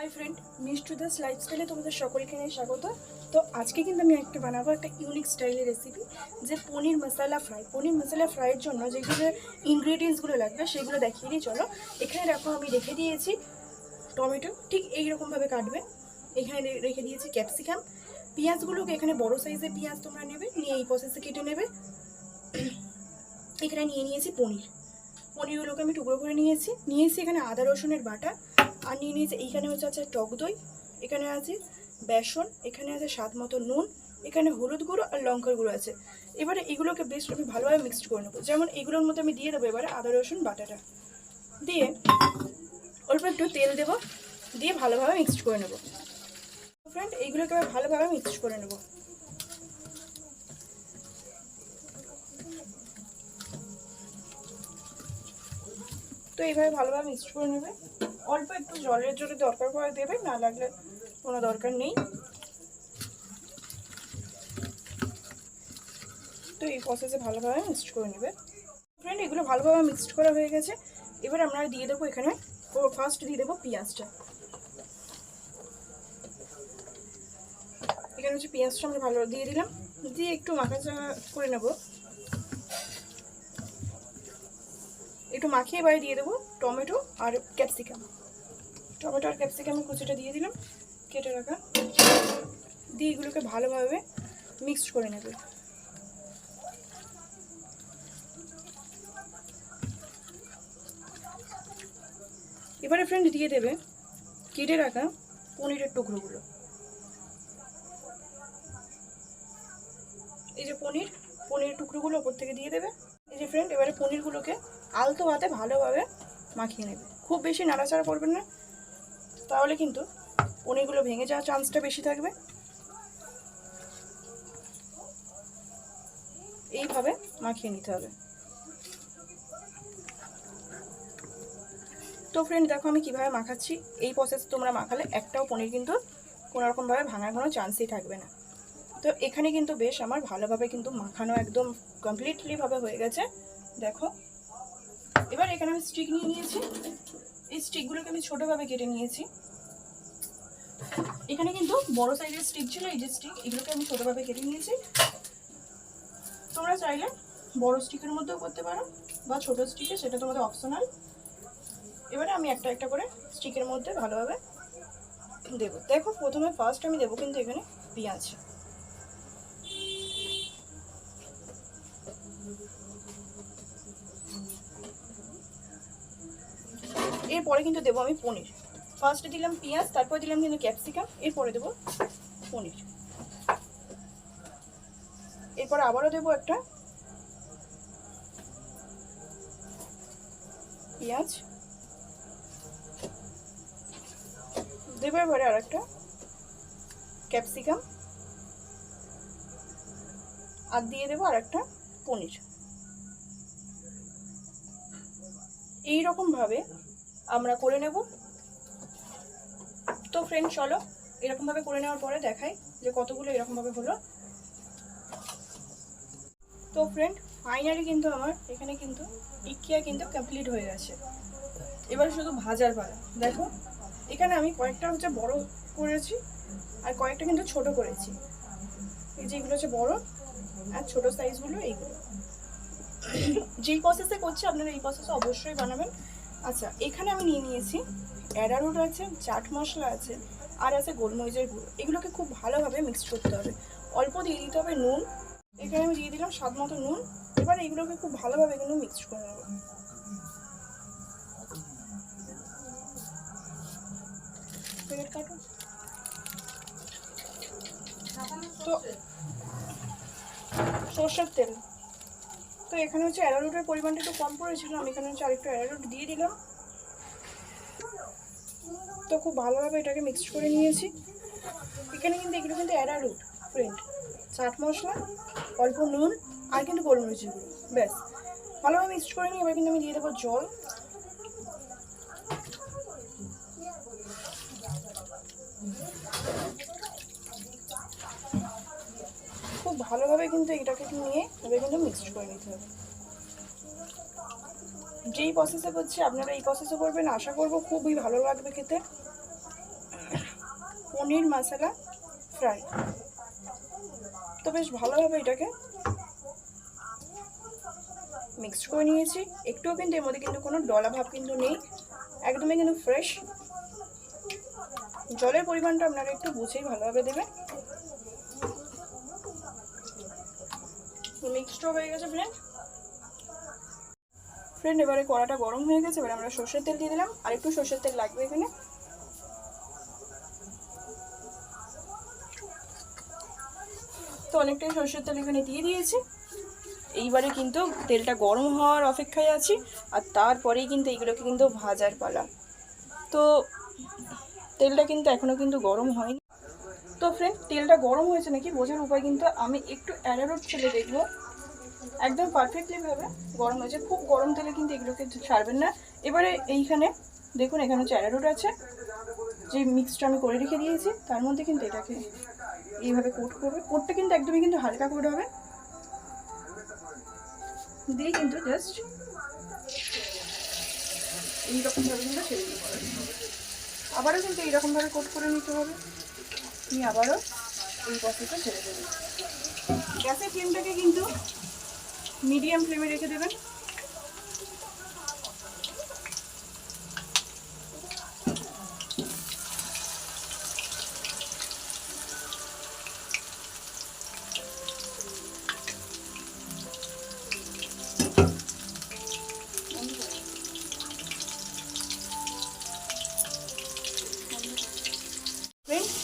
High friend Mishtu दास लाइफस्टाइले तुम्हारे सकलके निये स्वागत। तो आज के किन्तु एक बनाबो एक यूनिक स्टाइलेर रेसिपि जे पनीर मसाला फ्राइर जोन्नो जेगुलो इनग्रेडियेंट्सगुलो लागबे सेगुलो देखिए दिई। चलो एखाने देखो आमि रेखे दिएछि टमेटो ठीक एई रकम भावे काटबे। एखाने रेखे दिएछि क्यापसिकाम, पेঁয়াজগুলোকে এখানে বড় সাইজের পেঁয়াজ তোমরা নেবে, নিয়ে এই প্রসেসে কেটে নেবে। এখানে নিয়ে নিয়েছি পনিরগুলোকে আমি টুকরো করে নিয়েছি এখানে আদা রসুনের বাটা, আর নিয়ে নিয়েছি এইখানে আছে টক দই, এখানে আছে বেসন, এখানে আছে স্বাদ মতো নুন, এখানে হলুদ গুঁড়ো আর লঙ্কার গুঁড়ো আছে। এবারে এগুলোকে বেশ আমি ভালোভাবে মিক্সড করে নেবো। যেমন এগুলোর মধ্যে আমি দিয়ে দেবো এবারে আদা রসুন বাটাটা দিয়ে অল্প একটু তেল দেবো, দিয়ে ভালোভাবে মিক্সড করে নেবো। ফ্রেন্ড এইগুলোকে আমি ভালোভাবে মিক্সড করে নেবো। তো এইভাবে ভালোভাবে মিক্সড করে নেবে। অল্প একটু জলের জন্য দরকার পড়ে দেবে, না লাগলে কোনো দরকার নেই। তো এই প্রসেসে ভালোভাবে মিক্সড করে নেবে। ফ্রেন্ড এগুলো ভালোভাবে মিক্সড করা হয়ে গেছে। এবার আমরা দিয়ে দেবো এখানে ফার্স্ট দিয়ে দেবো পেঁয়াজটা। এখানে হচ্ছে পেঁয়াজটা আমরা ভালো দিয়ে দিলাম, দিয়ে একটু মাখা করে নেব। একটু মাখিয়ে এবারে দিয়ে দেবো টমেটো আর ক্যাপসিকাম। টমেটো আর ক্যাপসিকামের কুচিটা দিয়ে দিলাম কেটে রাখা, দিয়ে এগুলোকে ভালোভাবে মিক্সড করে নেবে। এবারে ফ্রেন্ড দিয়ে দেবে কেটে রাখা পনিরের টুকরোগুলো। এই যে পনিরের টুকরোগুলো ওপর থেকে দিয়ে দেবে। এই যে ফ্রেন্ড এবারে পনিরগুলোকে আলতো হাতে ভালোভাবে মাখিয়ে নেবে। খুব বেশি নাড়াচাড়া করবেন না, তাহলে কিন্তু পনিরগুলো ভেঙে যাওয়ার চান্সটা বেশি থাকবে। এইভাবে মাখিয়ে নিতে হবে। তো ফ্রেন্ড দেখো আমি কিভাবে মাখাচ্ছি। এই প্রসেস তোমরা মাখালে একটাও পনির কিন্তু কোনোরকমভাবে ভাঙার কোনো চান্সই থাকবে না। তো এখানে কিন্তু বেশ আমার ভালোভাবে কিন্তু মাখানো একদম কমপ্লিটলি ভাবে হয়ে গেছে। দেখো এবার এখানে আমি স্টিক নিয়ে নিয়েছি। এই স্টিকগুলোকে আমি ছোটোভাবে কেটে নিয়েছি। এখানে কিন্তু বড় সাইজের স্টিক ছিল, এই যে স্টিক, এগুলোকে আমি ছোটোভাবে কেটে নিয়েছি। তোমরা চাইলে বড় স্টিকের মধ্যেও করতে পারো বা ছোট স্টিকে, সেটা তোমাদের অপশনাল। এবারে আমি একটা একটা করে স্টিকের মধ্যে ভালোভাবে দেবো। দেখো প্রথমে ফার্স্ট আমি দেবো কিন্তু এখানে পেঁয়াজ। এরপরে কিন্তু দেবো আমি পনির। ফার্স্টে দিলাম পেঁয়াজ, তারপরে দিলাম কিন্তু ক্যাপসিকাম, এরপরে দেবো পনির। এরপরে আবারও দেবো একটা পেঁয়াজ, দেবো এবারে আর একটা ক্যাপসিকাম, আর দিয়ে দেবো আর একটা পনির। এইরকমভাবে আমরা করে নেব। তো ফ্রেন্ড চলো এরকমভাবে করে নেওয়ার পরে দেখাই যে কতগুলো এরকমভাবে হলো। তো ফ্রেন্ড ফাইনালি কিন্তু আমার এখানে কিন্তু টিকিয়া কিন্তু কমপ্লিট হয়ে গেছে। এবার শুধু ভাজার পালা। দেখো এখানে আমি কয়েকটা হচ্ছে বড় করেছি আর কয়েকটা কিন্তু ছোট করেছি। এই যে এগুলো হচ্ছে বড় আর ছোট সাইজগুলো এইগুলো। যেই প্রসেসে করছি আপনারা এই প্রসেসে অবশ্যই বানাবেন। আচ্ছা এখানে আমি নিয়ে নিয়েছি অ্যারারুট আছে, চাট মশলা আছে, আর আছে গোলমরিচের গুঁড়ো। এগুলোকে খুব ভালোভাবে মিক্সড করতে হবে। অল্প দিয়ে দিতে হবে নুন, এখানে আমি দিয়ে দিলাম স্বাদ মতো নুন। এবার এগুলোকে খুব ভালোভাবে কিন্তু মিক্সড করে নেব। তো সর্ষের তেল, তো এখানে হচ্ছে অ্যারারুটের পরিমাণটা একটু কম পড়েছিল, আমি এখানে হচ্ছে আরেকটু অ্যারারুট দিয়ে দিলাম। তো খুব ভালোভাবে এটাকে মিক্সড করে নিয়েছি। এখানে কিন্তু এগুলো কিন্তু অ্যারারুট ফ্রেন্ড, চাট মশলা, অল্প নুন আর কিন্তু গোলমরিচের গুঁড়ো, ব্যাস ভালোভাবে মিক্সড করে নিই। এবার কিন্তু আমি দিয়ে দেবো জল। খুব ভালোভাবে কিন্তু এটাকে নিয়ে এবার কিন্তু মিক্সড করে নিতে হবে। যেই প্রসেসে করছি আপনারা এই প্রসেসে করবেন, আশা করব খুবই ভালো লাগবে খেতে। পনির মশলা ফ্রাই। তো বেশ ভালোভাবে এটাকে মিক্সড করে নিয়েছি। একটুও কিন্তু এর মধ্যে কিন্তু কোনো ডলা ভাব কিন্তু নেই, একদমই কিন্তু ফ্রেশ। জলের পরিমাণটা আপনারা একটু বুঝেই ভালোভাবে দেবেন। মিক্সড হয়ে গেছে ফ্রেন্ড। এবারে কড়াটা গরম হয়ে গেছে, এবারে আমরা সর্ষের তেল দিয়ে দিলাম। আর একটু সর্ষের তেল লাগবে এখানে। তো অনেকটাই সর্ষের তেল এখানে দিয়ে দিয়েছি। এইবারে কিন্তু তেলটা গরম হওয়ার অপেক্ষায় আছি, আর তারপরেই কিন্তু এইগুলোকে কিন্তু ভাজার পালা। তো তেলটা কিন্তু এখনও কিন্তু গরম হয়নি। তো ফ্রেন্ড, তেলটা গরম হয়েছে নাকি বোঝার উপায় কিন্তু আমি একটু অ্যারারুট ছেলে দেখবো। একদম পারফেক্টলিভাবে গরম হয়েছে। খুব গরম তেলে কিন্তু এগুলোকে ছাড়বেন না। এবারে এইখানে দেখুন, এখানে হচ্ছে অ্যারারুট আছে, যে মিক্সটা আমি করে রেখে দিয়েছি। তার মধ্যে কিন্তু এটাকে এইভাবে কোট করবে। কোটটা কিন্তু একদমই কিন্তু হালকা করে হবে, দিয়ে কিন্তু জাস্ট এইরকমভাবে কিন্তু ছেড়ে দিতে হবে। আবারও কিন্তু এইরকমভাবে কোট করে নিতে হবে। নিয়ে আবারও এই প্রসেসে ছেড়ে দেবেন। গ্যাসের ফ্লেমটাকে কিন্তু মিডিয়াম ফ্লেমে রেখে দেবেন।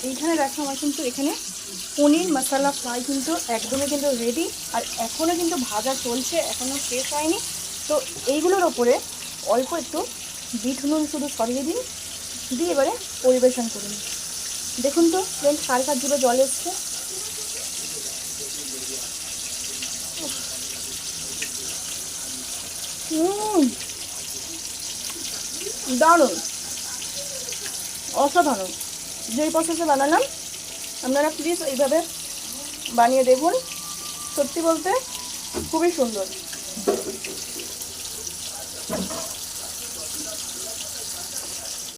এইখানে দেখো আমার কিন্তু এখানে পনির মশলা ফ্রাই কিন্তু একদমই কিন্তু রেডি। আর এখনও কিন্তু ভাজা চলছে, এখনও শেষ হয়নি। তো এইগুলোর ওপরে অল্প একটু বিট নুন শুধু ছড়িয়ে দিন, দিয়ে এবারে পরিবেশন করুন। দেখুন তো ফ্রেন্ড, সার জিভে জল এসছে। দারুণ, অসাধারণ। যেই প্রসেসে বানালাম আপনারা প্লিজ এইভাবে বানিয়ে দেখুন। সত্যি বলতে খুবই সুন্দর।